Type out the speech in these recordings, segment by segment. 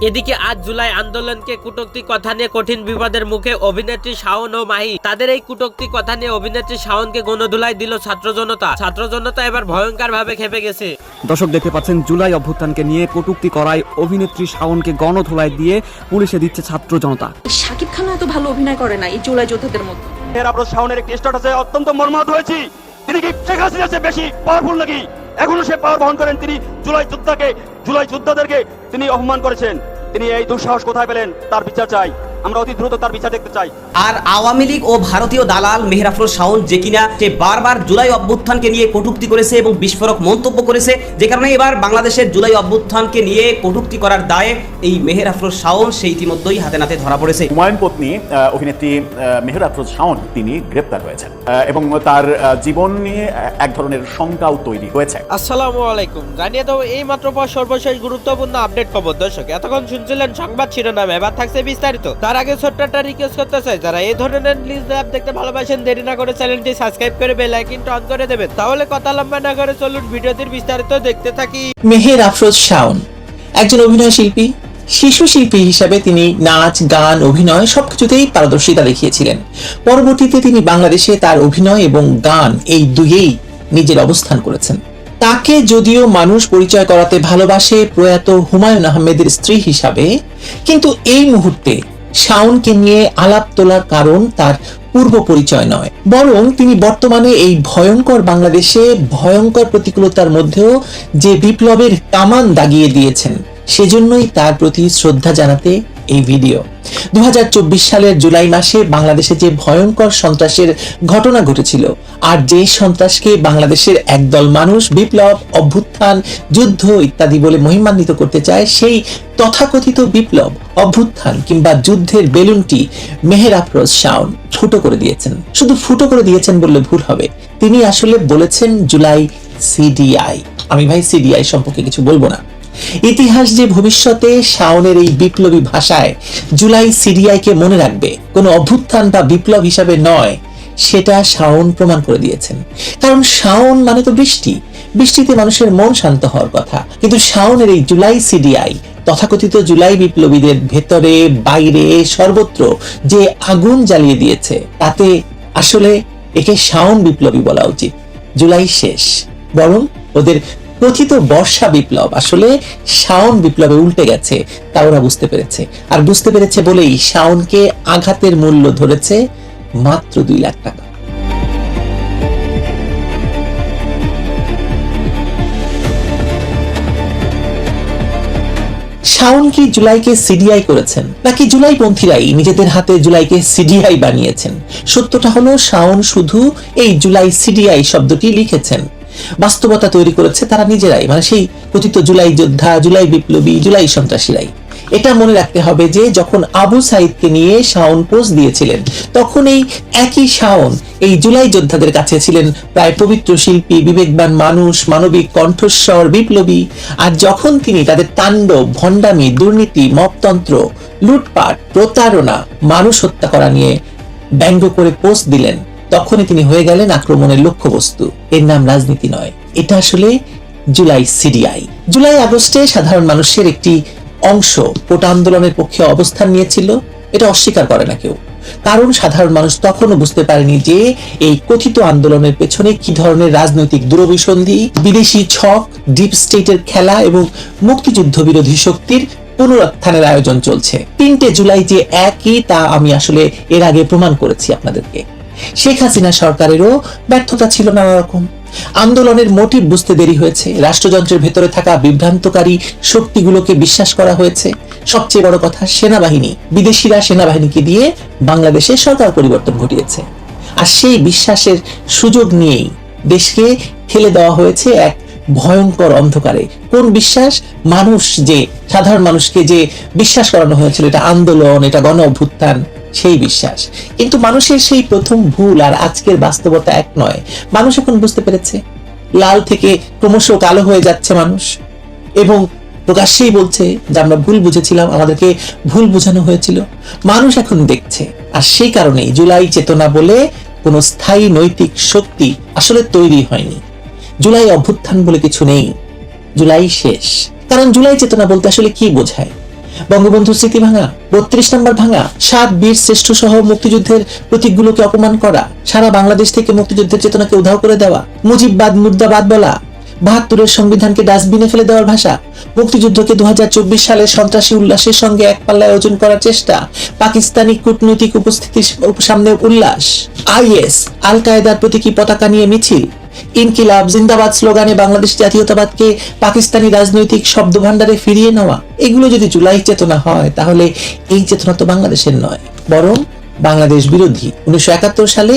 এদিকে আজ জুলাই আন্দোলনকে কটূক্তি কথা নিয়ে কঠিন বিবাদের মুখে অভিনেত্রী শাওন ও মাহি। তাদের এই কটূক্তি কথা নিয়ে অভিনেত্রী শাওনকে গণধুলাই দিল ছাত্র জনতা এবার ভয়ঙ্কর ভাবে খেপে গেছে। দর্শক দেখতে পাচ্ছেন জুলাই অভ্যুত্থানকে নিয়ে কটূক্তি করায় অভিনেত্রী শাওনকে গণধুলাই দিয়ে পুলিশে দিচ্ছে ছাত্র জনতা। শাকিব খান এত ভালো অভিনয় করে না এই জুলাই যোদ্ধাদের মতো। আপনার শাওনের একটি স্ট্যাটাসে অত্যন্ত মর্মাহত হয়েছি। তিনি কি শেখ হাসিনার চেয়ে বেশি পাওয়ারফুল নাকি? এখনো সে পাওয়ার বহন করেন। তিনি জুলাই যোদ্ধাদেরকে তিনি অপমান করেছেন। তিনি এই দুঃসাহস কোথায় পেলেন? তার বিচার চাই। আমরা অতি দ্রুত তার বিচার দেখতে চাই। আর আওয়ামী লীগ ও ভারতীয় দালাল মেহের আফরোজ শাওন যে কিনা সে বারবার জুলাই অভ্যুত্থানকে নিয়ে কটূক্তি করেছে এবং বিস্ফোরক মন্তব্য করেছে, যে কারণে এবার বাংলাদেশের জুলাই অভ্যুত্থানকে নিয়ে কটূক্তি করার দায়ে এই মেহের আফরোজ শাওন সে ইতিমধ্যেই হাতে নাতে ধরা পড়েছে। হুমায়ুন পত্নী অভিনেত্রী মেহের আফরোজ শাওন তিনি গ্রেপ্তার হয়েছেন এবং তার জীবন নিয়ে এক ধরনের শঙ্কাও তৈরি হয়েছে। আসসালামু আলাইকুম, জানিয়ে দেবো এই মাত্র পর সর্বশেষ গুরুত্বপূর্ণ আপডেট খবর। দর্শক এতক্ষণ শুনছিলেন সংবাদ শিরোনাম, এবার থাকছে বিস্তারিত। তার আগে ছোট্ট একটা রিকোয়েস্ট করতে চাই, যারা এই ধরনের নিউজ অ্যাপ দেখতে ভালোবাসেন দেরি না করে চ্যানেলটি সাবস্ক্রাইব করে বেল আইকনটা অন করে দেবেন। তাহলে কথা লম্বা না করে চলুন ভিডিওটির বিস্তারিত দেখতে থাকি। মেহের আফরোজ শাওন একজন অভিনয় শিল্পী। শিশু শিল্পী হিসাবে তিনি নাচ, গান, অভিনয় সবকিছুতেই পারদর্শিতা দেখিয়েছিলেন। পরবর্তীতে তিনি বাংলাদেশে তার অভিনয় এবং গান এই দুইয়েই নিজের অবস্থান করেছেন। তাকে যদিও মানুষ পরিচয় করাতে ভালোবাসে প্রয়াত হুমায়ুন আহমেদের স্ত্রী হিসাবে, কিন্তু এই মুহূর্তে শাওনকে নিয়ে আলাপ তোলার কারণ তার পূর্ব পরিচয় নয়, বরং তিনি বর্তমানে এই ভয়ঙ্কর বাংলাদেশে ভয়ঙ্কর প্রতিকূলতার মধ্যেও যে বিপ্লবের কামান দাগিয়ে দিয়েছেন, সেজন্যই তার প্রতি শ্রদ্ধা জানাতে এই ভিডিও। 2024 সালের জুলাই মাসে বাংলাদেশে যে ভয়ঙ্কর সন্ত্রাসের ঘটনা ঘটেছিল, আর যে সন্ত্রাসকে বাংলাদেশের একদল মানুষ বিপ্লব, অভ্যুত্থান, যুদ্ধ ইত্যাদি বলে মহিমান্বিত করতে চায়, সেই তথাকথিত বিপ্লব, অভ্যুত্থান কিংবা যুদ্ধের বেলুনটি মেহের আফরোজ শাওন ফুটো করে দিয়েছেন। শুধু ফুটো করে দিয়েছেন বললে ভুল হবে, তিনি আসলে বলেছেন জুলাই সিডিআই। আমি ভাই সিডিআই সম্পর্কে কিছু বলবো না। ইতিহাস যে ভবিষ্যতে শাওনের এই বিপ্লবী ভাষায় জুলাই সিডিআই কে মনে রাখবে, কোনো অভ্যুত্থান বা বিপ্লব হিসাবে নয়, সেটা শাওন প্রমাণ করে দিয়েছেন। কারণ শাওন মানে তো বৃষ্টি, বৃষ্টিতে মানুষের মন শান্ত হওয়ার কথা। কিন্তু শাওনের এই জুলাই সিডিআই, তথাকথিত জুলাই বিপ্লবীদের ভেতরে বাইরে সর্বত্র যে আগুন জ্বালিয়ে দিয়েছে, তাতে আসলে একে শাওন বিপ্লবী বলা উচিত। জুলাই শেষ, বরং ওদের কথিত বর্ষা বিপ্লব আসলে শাওন বিপ্লবে উল্টে গেছে, তা ওরা বুঝতে পেরেছে। আর বুঝতে পেরেছে বলেই শাওনকে আঘাতের মূল্য ধরেছে মাত্র 2 লাখ টাকা। শাওন কি জুলাইকে সিডিআই করেছেন, নাকি জুলাইপন্থীরাই নিজেদের হাতে জুলাইকে সিডিআই বানিয়েছেন? সত্যটা হলো শাওন শুধু এই জুলাই সিডিআই শব্দটি লিখেছেন, বাস্তবতা তৈরি করেছে তারা নিজেরাই, মানে সেই কথিত জুলাই যোদ্ধা, জুলাই বিপ্লবী, জুলাই সন্ত্রাসীরাই। এটা মনে রাখতে হবে যে যখন আবু সাইদকে নিয়ে শাওন পোস্ট দিয়েছিলেন, তখন এই একই শাওন এই জুলাই যোদ্ধাদের কাছে ছিলেন প্রায় পবিত্র শিল্পী, বিবেকবান মানুষ, মানবিক কণ্ঠস্বর, বিপ্লবী। আর যখন তিনি তাদের তাণ্ডব, ভণ্ডামি, দুর্নীতি, মপতন্ত্র, লুটপাট, প্রতারণা, মানুষ হত্যা করা নিয়ে ব্যঙ্গ করে পোস্ট দিলেন, তখনই তিনি হয়ে গেলেন আক্রমণের লক্ষ্যবস্তু। এর নাম রাজনীতি নয়, এটা আসলে জুলাই সিডিআই। জুলাই আগস্টে সাধারণ মানুষের একটি অংশ কোটা আন্দোলনের পক্ষে অবস্থান নিয়েছিল, এটা অস্বীকার করে না কেউ। কারণ সাধারণ মানুষ তখনও বুঝতে পারেনি যে এই কথিত আন্দোলনের পেছনে কি ধরনের রাজনৈতিক দূরভিসন্ধি, বিদেশি ছক, ডিপ স্টেটের খেলা এবং মুক্তিযুদ্ধ বিরোধী শক্তির পুনরুত্থানের আয়োজন চলছে। 3 জুলাই যে একই, তা আমি আসলে এর আগে প্রমাণ করেছি আপনাদেরকে। শেখ হাসিনা সরকারেরও ব্যর্থতা ছিল নানা রকম। আন্দোলনের মোটিভ বুঝতে দেরি হয়েছে, রাষ্ট্রযন্ত্রের ভেতরে থাকা বিভ্রান্তকারী শক্তিগুলোকে বিশ্বাস করা হয়েছে। সবচেয়ে বড় কথা, সেনাবাহিনী, বিদেশিরা সেনাবাহিনীকে দিয়ে বাংলাদেশে সরকার পরিবর্তন ঘটিয়েছে। আর সেই বিশ্বাসের সুযোগ নিয়েই দেশকে ঠেলে দেওয়া হয়েছে এক ভয়ঙ্কর অন্ধকারে। কোন বিশ্বাস? মানুষ, যে সাধারণ মানুষকে যে বিশ্বাস করানো হয়েছিল এটা আন্দোলন, এটা গণ অভ্যুত্থান, সেই বিশ্বাস। কিন্তু মানুষের সেই প্রথম ভুল আর আজকের বাস্তবতা এক নয়। মানুষ এখন বুঝতে পেরেছে লাল থেকে ক্রমশ কালো হয়ে যাচ্ছে মানুষ, এবং প্রকাশ্যেই বলছে যে আমরা ভুল বুঝেছিলাম, আমাদেরকে ভুল বোঝানো হয়েছিল। মানুষ এখন দেখছে, আর সেই কারণেই জুলাই চেতনা বলে কোনো স্থায়ী নৈতিক শক্তি আসলে তৈরি হয়নি। জুলাই অভ্যুত্থান বলে কিছু নেই, জুলাই শেষ। কারণ জুলাই চেতনা বলতে আসলে কি বোঝায়? বঙ্গবন্ধুর স্মৃতি ভাঙা, 32 নম্বর ভাঙা, 7 বীর শ্রেষ্ঠ সহ মুক্তিযুদ্ধের প্রতীকগুলোকে অপমান করা, সারা বাংলাদেশ থেকে মুক্তিযুদ্ধের চেতনাকে উধাও করে দেওয়া, মুজিববাদ মুর্দাবাদ বলা, 72-এর সংবিধানকে ডাস্টবিনে ফেলে দেওয়ার ভাষা, মুক্তিযুদ্ধকে 2024 সালের সন্ত্রাসী উল্লাসের সঙ্গে এক পাল্লায় ওজন করার চেষ্টা, পাকিস্তানি কূটনৈতিক উপস্থিতির সামনে উল্লাস, আইএস আল কায়েদার প্রতীকী পতাকা নিয়ে মিছিল, ইনকিলাব জিন্দাবাদ স্লোগানে বাংলাদেশ জাতীয়তাবাদকে পাকিস্তানি রাজনৈতিক শব্দভাণ্ডারে ফিরিয়ে নেওয়া, এগুলো যদি জুলাই চেতনা হয় তাহলে এই চেতনা তো বাংলাদেশের নয়, বরং বাংলাদেশ বিরোধী। 1971 সালে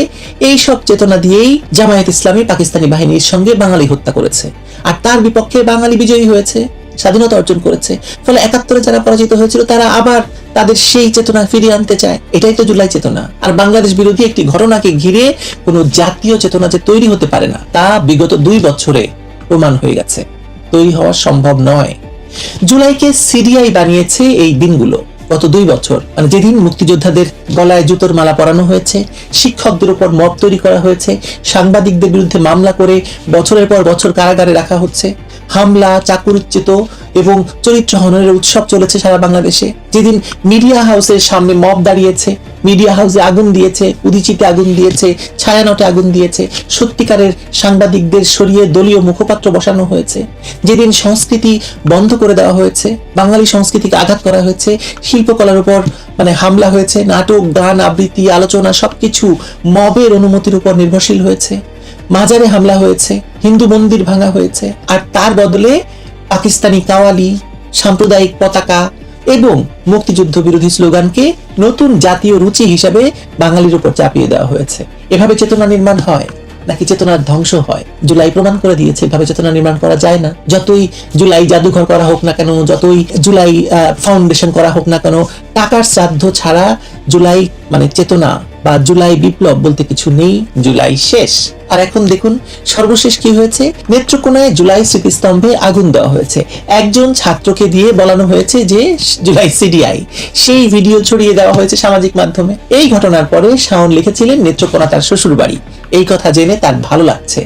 এই সব চেতনা দিয়েই জামায়াত ইসলামী পাকিস্তানি বাহিনীর সঙ্গে বাঙালি হত্যা করেছে, আর তার বিপক্ষে বাঙালি বিজয়ী হয়েছে, স্বাধীনতা অর্জন করেছে। ফলে 71-এ যারা পরাজিত হয়েছিল তারা আবার তাদের সেই চেতনা ফিরিয়ে আনতে চায়। এটাই তো জুলাই চেতনা। আর বাংলাদেশ বিরোধী একটি ঘটনাকে ঘিরে কোনো জাতীয় চেতনা যে তৈরি হতে পারে না, তা বিগত 2 বছরে প্রমাণ হয়ে গেছে। তৈরি হওয়া সম্ভব নয়। জুলাইকে সিডিআই বানিয়েছে এই দিনগুলো। গত 2 বছর, মানে যেদিন মুক্তিযোদ্ধাদের গলায় জুতোর মালা পরানো হয়েছে, শিক্ষকদের উপর মব তৈরি করা হয়েছে, সাংবাদিকদের বিরুদ্ধে মামলা করে বছরের পর বছর কারাগারে রাখা হচ্ছে, হামলা, চাকুরিচ্যুত এবং চরিত্র হননের উৎসব চলেছে সারা বাংলাদেশে, যেদিন মিডিয়া হাউসের সামনে মব দাঁড়িয়েছে, মিডিয়া হাউসে আগুন দিয়েছে, উদীচিতে আগুন দিয়েছে, ছায়ানটে আগুন দিয়েছে, সত্যিকারের সাংবাদিকদের সরিয়ে দলীয় মুখপাত্র বসানো হয়েছে, যেদিন সংস্কৃতি বন্ধ করে দেওয়া হয়েছে, বাঙালি সংস্কৃতিকে আঘাত করা হয়েছে, শিল্পকলার উপর হামলা হয়েছে, নাটক, গান, আবৃত্তি, আলোচনা সবকিছু মবের অনুমতির উপর নির্ভরশীল হয়েছে, মাজারে হামলা হয়েছে, হিন্দু মন্দির ভাঙা হয়েছে, আর তার বদলে পাকিস্তানি কাওয়ালি, সাম্প্রদায়িক পতাকা এবং মুক্তিযুদ্ধ বিরোধী স্লোগানকে নতুন জাতীয় রুচি হিসাবে বাঙালির উপর চাপিয়ে দেওয়া হয়েছে। এভাবে চেতনা নির্মাণ হয় নাকি চেতনার ধ্বংস হয়? জুলাই প্রমাণ করে দিয়েছে এভাবে চেতনা নির্মাণ করা যায় না। যতই জুলাই জাদুঘর করা হোক না কেন, যতই জুলাই ফাউন্ডেশন করা হোক না কেন, টাকার শ্রাদ্ধ ছাড়া জুলাই চেতনা বা জুলাই বিপ্লব বলতে কিছু নেই। জুলাই শেষ। আর এখন দেখুন সর্বশেষ কি হয়েছে। নেত্রকোনায় জুলাই স্মৃতিস্তম্ভে আগুন দেওয়া হয়েছে। একজন ছাত্রকে দিয়ে বলানো হয়েছে যে জুলাই সিডিআই, সেই ভিডিও ছড়িয়ে দেওয়া হয়েছে সামাজিক মাধ্যমে। এই ঘটনার পরে শাওন লিখেছিলেন নেত্রকোনা তার শ্বশুর বাড়ি। এই কথা জেনে তার ভালো লাগছে।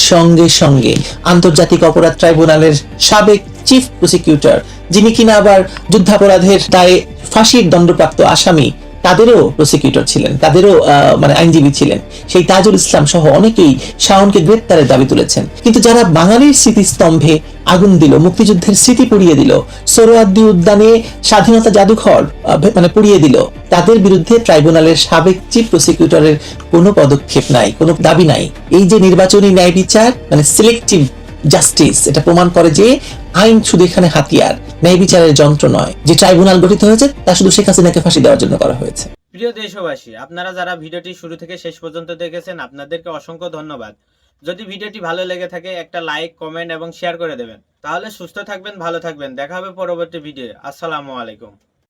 সঙ্গে সঙ্গে আন্তর্জাতিক অপরাধ ট্রাইব্যুনালের সাবেক চিফ প্রসিকিউটর, যিনি কিনা আবার যুদ্ধাপরাধের দায়ে ফাঁসির দণ্ডপ্রাপ্ত আসামি, তাদেরও প্রসিকিউটর ছিলেন, তাদেরও আইনজীবী ছিলেন, সেই তাজুল ইসলাম সহ অনেকেই শাওনকে গ্রেপ্তারের দাবি তুলেছেন। কিন্তু যারা বাঙালির স্মৃতিস্তম্ভে আগুন দিল, মুক্তিযুদ্ধের স্মৃতি পুড়িয়ে দিল, সোহরাওয়ার্দী উদ্যানে স্বাধীনতা জাদুঘর পুড়িয়ে দিল, তাদের বিরুদ্ধে ট্রাইব্যুনালের সাবেক চিফ প্রসিকিউটরের কোনো পদক্ষেপ নাই, কোনো দাবি নাই। এই যে নির্বাচনী ন্যায় বিচার, সিলেক্টিভ জাস্টিস, এটা প্রমাণ করে যে আইন শুধু এখানে হাতিয়ার, ন্যায় বিচারের যন্ত্র নয়। যে ট্রাইব্যুনাল গঠিত হয়েছে তা শুধু শেখ হাসিনাকে ফাঁসি দেওয়ার জন্য করা হয়েছে। প্রিয় দেশবাসী, আপনারা যারা ভিডিওটি শুরু থেকে শেষ পর্যন্ত দেখেছেন, আপনাদেরকে অসংখ্য ধন্যবাদ। যদি ভিডিওটি ভালো লেগে থাকে একটা লাইক, কমেন্ট এবং শেয়ার করে দেবেন। তাহলে সুস্থ থাকবেন, ভালো থাকবেন। দেখা হবে পরবর্তী ভিডিও। আসসালামু আলাইকুম।